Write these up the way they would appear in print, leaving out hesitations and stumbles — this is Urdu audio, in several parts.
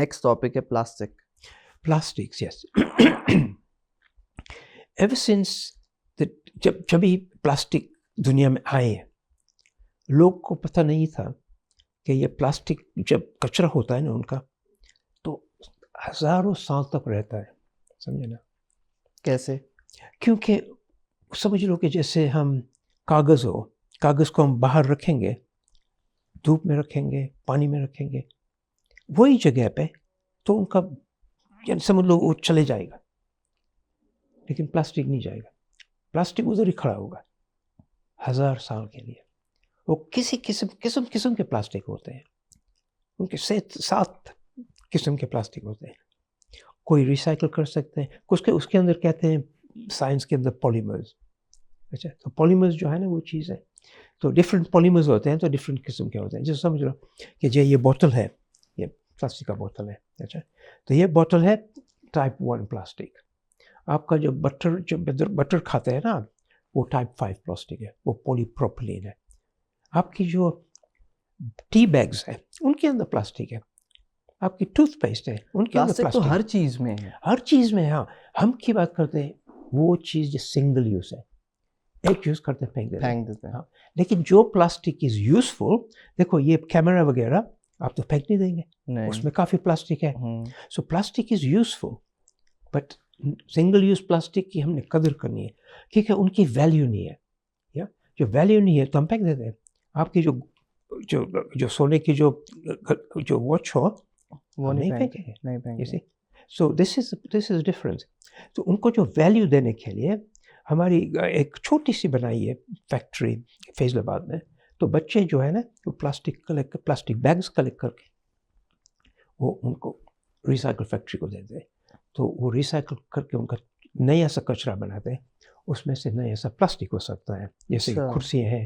نیکسٹ ٹاپک ہے plastic. Plastics, yes. Ever since جب بھی پلاسٹک دنیا میں آئے لوگ کو پتہ نہیں تھا کہ یہ پلاسٹک جب کچرا ہوتا ہے نا ان کا تو ہزاروں سال تک رہتا ہے. سمجھے نا کیسے؟ کیونکہ سمجھ لو کہ جیسے ہم کاغذ کو ہم باہر رکھیں گے، دھوپ میں رکھیں گے، پانی میں رکھیں گے، وہی جگہ پہ تو ان کا یعنی سمجھ لو وہ چلے جائے گا، لیکن پلاسٹک نہیں جائے گا. پلاسٹک ادھر ہی کھڑا ہوگا 1000 سال کے لیے. وہ کسی قسم کے پلاسٹک ہوتے ہیں، ان کے 7 قسم کے پلاسٹک ہوتے ہیں. کوئی ریسائکل کر سکتے ہیں، اس کے اندر کہتے ہیں سائنس کے اندر پولیمرز. اچھا، تو پولیمرز جو ہے نا وہ چیز ہے، تو ڈفرینٹ پولیمرز ہوتے ہیں، تو ڈفرینٹ قسم کے ہوتے ہیں. جیسے سمجھ لو کہ یہ بوتل ہے، یہ پلاسٹک کا بوتل ہے. اچھا، تو یہ بوتل ہے ٹائپ 1 پلاسٹک. آپ کا جو بٹر کھاتے ہیں نا وہ ٹائپ 5 پلاسٹک ہے، وہ پولی پروپلین ہے. آپ کی جو ٹی بیگز ہیں ان کے اندر پلاسٹک ہے. آپ کی ٹوتھ پیسٹ ہے ان کے اندر پلاسٹک تو ہر چیز میں ہے، ہر چیز میں. ہاں، ہم کی بات کرتے ہیں وہ چیز جو سنگل یوز ہے، ایک یوز کرتے پھینک دیتے ہیں. ہاں، لیکن جو پلاسٹک از یوزفل، دیکھو یہ کیمرہ وغیرہ آپ تو پھینک نہیں دیں گے، اس میں کافی پلاسٹک ہے. So plastic is useful, but single use plastic کی ہم نے قدر کرنی ہے کیونکہ ان کی ویلیو نہیں ہے. یا جو ویلیو نہیں ہے تو ہم پھینک دیتے ہیں. آپ کی جو سونے کی جو واچ ہو وہ نہیں پھینکیں گے. سو دس از ڈفرنس. تو ان کو جو ویلیو دینے کے لیے ہماری ایک چھوٹی سی بنائی ہے فیکٹری فیضل آباد میں. تو بچے جو ہے نا وہ پلاسٹک بیگز کلیکٹ کر کے وہ ان کو ریسائکل فیکٹری کو دیتے ہیں. تو وہ ریسائکل کر کے ان کا نیا سا کچرا بناتے ہیں، اس میں سے نیا سا پلاسٹک ہو سکتا ہے. جیسے کرسیاں ہیں،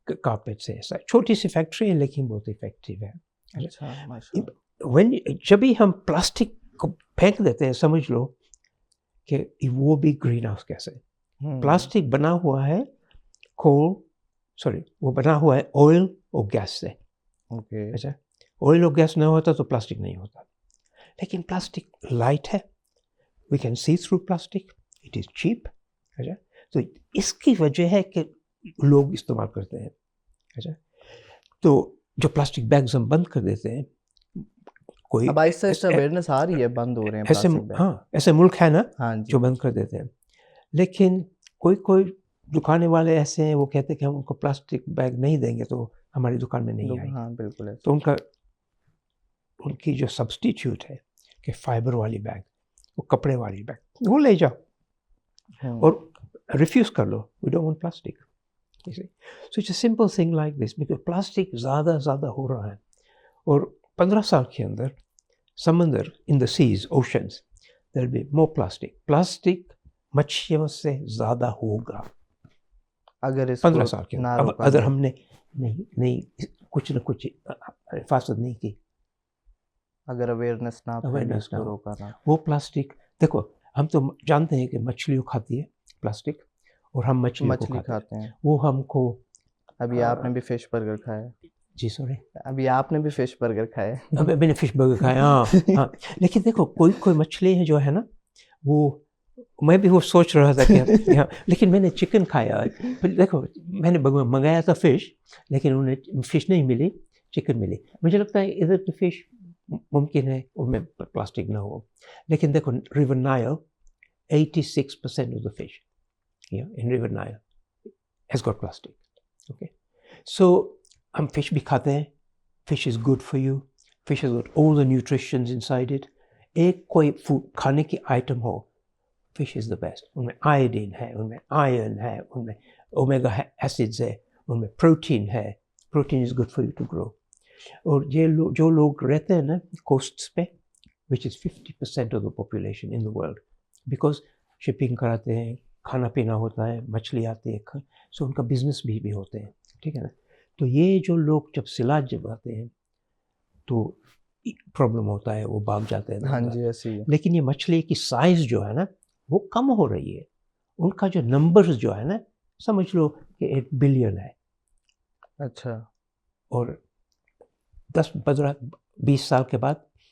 کارپیٹ سے. ایسا چھوٹی سی فیکٹری ہے لیکن بہت افیکٹو ہے. جب بھی ہم پلاسٹک کو پھینک دیتے ہیں سمجھ لو کہ وہ بھی گرین ہاؤس گیس ہے. پلاسٹک بنا ہوا ہے وہ بنا ہوا ہے آئل اور گیس سے. اچھا، آئل اور گیس نہ ہوتا تو پلاسٹک نہیں ہوتا. لیکن پلاسٹک لائٹ ہے، we can see through plastic, it is cheap. اچھا، تو اس کی وجہ ہے کہ لوگ استعمال کرتے ہیں. اچھا، تو جو پلاسٹک بیگز ہم بند کر دیتے ہیں، کوئی اب آہستہ آہستہ اویئرنیس آ رہی ہے، بند ہو رہے ہیں. ہاں، ایسے ملک ہے نا جو بند کر دیتے ہیں. لیکن کوئی دکانے والے ایسے ہیں وہ کہتے ہیں کہ ہم ان کو پلاسٹک بیگ نہیں دیں گے تو ہماری دکان میں نہیں آئے. ہاں بالکل. تو ان کی جو سبسٹیٹیوٹ ہے کہ فائبر والی بیگ، وہ کپڑے والی بیگ وہ لے جاؤ اور ریفیوز کر لو، we don't want plastic. So it's a simple thing like this, because plastic زیادہ ہو رہا ہے. اور 15 سال کے اندر سمندر in the seas oceans there will be more plastic مچھلیوں سے زیادہ ہوگا اگر 15 سال کے اندر. اگر ہم نے نہیں کچھ نہ کچھ حفاظت نہیں کی، اگر اویئرنیس نہ روکا نا. وہ پلاسٹک دیکھو، ہم تو جانتے ہیں کہ مچھلیوں کھاتی ہے پلاسٹک اور ہم مچھلی کھاتے ہیں. وہ ہم کو ابھی آپ نے بھی فش برگر کھایا. جی سوری، ابھی آپ نے بھی فش برگر کھایا. میں نے فش برگر کھایا. ہاں، لیکن دیکھو کوئی مچھلی ہے جو ہے نا، وہ میں بھی وہ سوچ رہا تھا کہ لیکن میں نے چکن کھایا. دیکھو میں نے منگایا تھا فش، لیکن انہیں فش نہیں ملی، چکن ملی. مجھے لگتا ہے ادھر کی فش ممکن ہے ان میں پلاسٹک نہ ہو. لیکن دیکھو river Nile 86% of the fish in river Nile has got plastic. Okay, so ہم فش بھی کھاتے ہیں. Fish is good for you, fish has got all the nutritions inside it. ایک کوئی فوڈ کھانے کی آئٹم ہو، فش از دا بیسٹ. ان میں آئوڈین ہے، ان میں آئرن ہے، ان میں اومیگا ایسڈز ہے، ان میں پروٹین ہے. Protein is good for you to grow. اور جو لوگ رہتے ہیں نا کوسٹس پہ، which is 50% of the population in the world, because shipping کراتے ہیں، کھانا پینا ہوتا ہے، مچھلی آتی ہے، سو ان کا بزنس بھی ہوتے ہیں. ٹھیک ہے نا. تو یہ جو لوگ جب سیلاب جب آتے ہیں تو پرابلم ہوتا ہے، وہ بھاگ جاتے ہیں. ہاں جی ایسے ہی. لیکن یہ مچھلی کی سائز جو ہے نا وہ کم ہو رہی ہے. ان کا جو نمبرز جو ہے نا سمجھ لو کہ 8 بلین ہے. اچھا. اور 10-15-20 سال کے بعد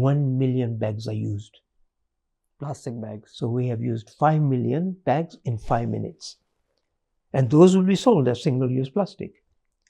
1 million bags are used, plastic bags. So we have used 5 million bags in 5 minutes, and those will be sold as single-use plastic.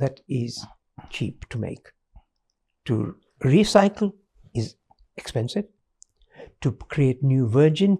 that is cheap to make. To recycle is expensive. To create new virgin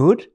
good,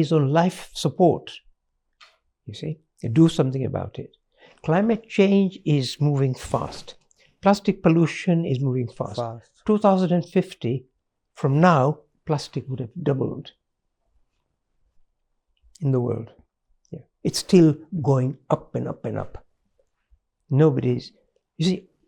is on life support. You see, do something about it. Climate change is moving fast. Plastic pollution is moving fast. 2050, from now, plastic would have doubled in the world. Yeah. It's still going up and up and up. Nobody's, you see,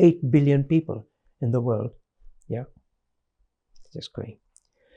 8 billion people in the world, yeah, just going.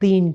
3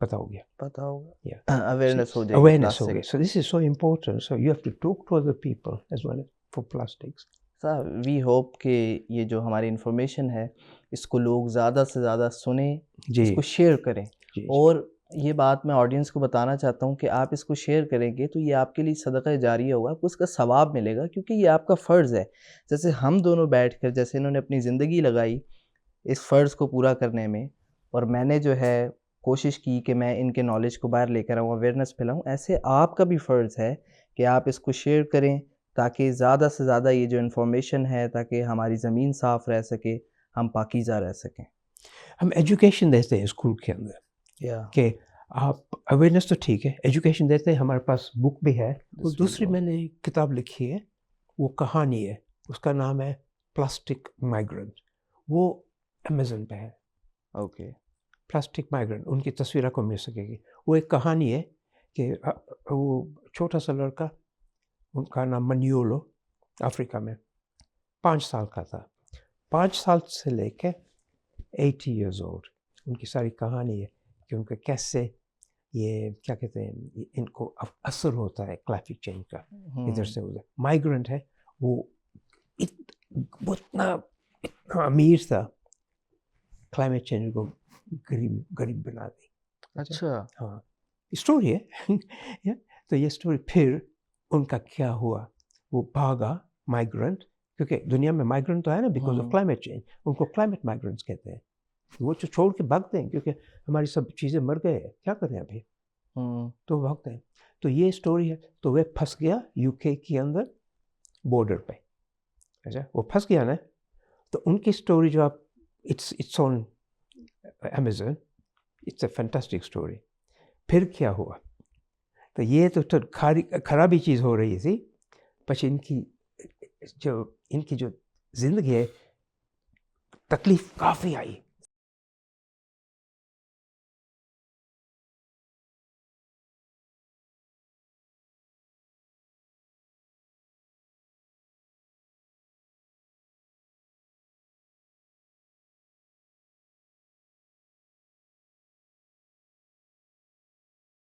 پتہ ہو گیا. awareness ہو جائے awareness ہو گئی. So this is so important. So you have to talk to other people as well for plastics. We hope کہ یہ جو ہماری انفارمیشن ہے اس کو لوگ زیادہ سے زیادہ سنیں, اس کو شیئر کریں. اور یہ بات میں آڈینس کو بتانا چاہتا ہوں کہ آپ اس کو شیئر کریں گے تو یہ آپ کے لیے صدقہ جاریہ ہوگا, آپ کو اس کا ثواب ملے گا, کیونکہ یہ آپ کا فرض ہے. جیسے ہم دونوں بیٹھ کر, جیسے انہوں نے اپنی زندگی لگائی اس فرض کو پورا کرنے میں, اور میں نے جو ہے کوشش کی کہ میں ان کے نالج کو باہر لے کر آؤں, اویئرنیس پھیلاؤں, ایسے آپ کا بھی فرض ہے کہ آپ اس کو شیئر کریں تاکہ زیادہ سے زیادہ یہ جو انفارمیشن ہے تاکہ ہماری زمین صاف رہ سکے, ہم پاکیزہ رہ سکیں. ہم ایجوکیشن دیتے ہیں اسکول کے اندر کہ آپ اویئرنیس تو ٹھیک ہے, ایجوکیشن دیتے ہیں, ہمارے پاس بک بھی ہے. دوسری میں نے کتاب لکھی ہے, وہ کہانی ہے, اس کا نام ہے پلاسٹک مائیگرنٹ. وہ امیزون پہ ہے. اوکے, پلاسٹک مائیگرنٹ, ان کی تصویر آپ کو مل سکے گی. وہ ایک کہانی ہے کہ وہ چھوٹا سا لڑکا, ان کا نام منیولو, افریقہ میں 5 سال کا تھا. 5 سال سے لے کے 80 ایئرز اولڈ. ان کی ساری کہانی ہے کہ ان کا کیسے یہ کیا کہتے ہیں ان کو اثر ہوتا ہے کلائمیٹ چینج کا ادھر سے ادھر. مائیگرنٹ ہے وہ, اتنا امیر تھا, کلائمیٹ چینج کو غریب بنا دی. اچھا, ہاں اسٹوری ہے. تو یہ اسٹوری پھر ان کا کیا ہوا, وہ بھاگا مائیگرنٹ, کیونکہ دنیا میں مائیگرنٹ تو ہے نا بیکاز آف کلائمیٹ چینج. ان کو کلائمیٹ مائیگرنٹس کہتے ہیں. وہ جو چھوڑ کے بھاگتے ہیں کیونکہ ہماری سب چیزیں مر گئے ہیں, کیا کریں ابھی, تو بھاگتے ہیں. تو یہ اسٹوری ہے. تو وہ پھنس گیا یو کے کے اندر بارڈر پہ. اچھا, وہ پھنس گیا نا, تو ان کی اسٹوری جو آپ it's on Amazon, it's a fantastic story. پھر کیا ہوا, تو یہ تو خرابی چیز ہو رہی تھی. پچ ان کی جو زندگی ہے تکلیف کافی آئی.